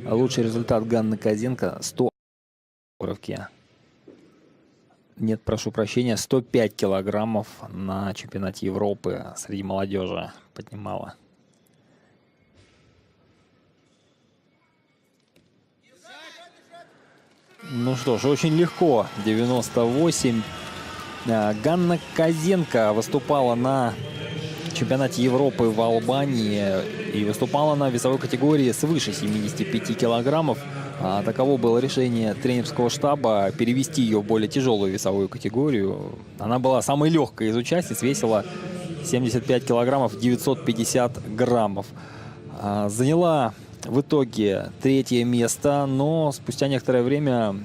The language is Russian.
Лучший результат Ганны Козенко 100 рывке. Нет, прошу прощения, 105 килограммов на чемпионате Европы среди молодежи поднимала. Ну что ж, очень легко. 98. Ганна Козенко выступала на чемпионате Европы в Албании и выступала на весовой категории свыше 75 килограммов. Таково было решение тренерского штаба перевести ее в более тяжелую весовую категорию. Она была самой легкой из участниц, весила 75 килограммов 950 граммов. Заняла в итоге 3-е место, но спустя некоторое время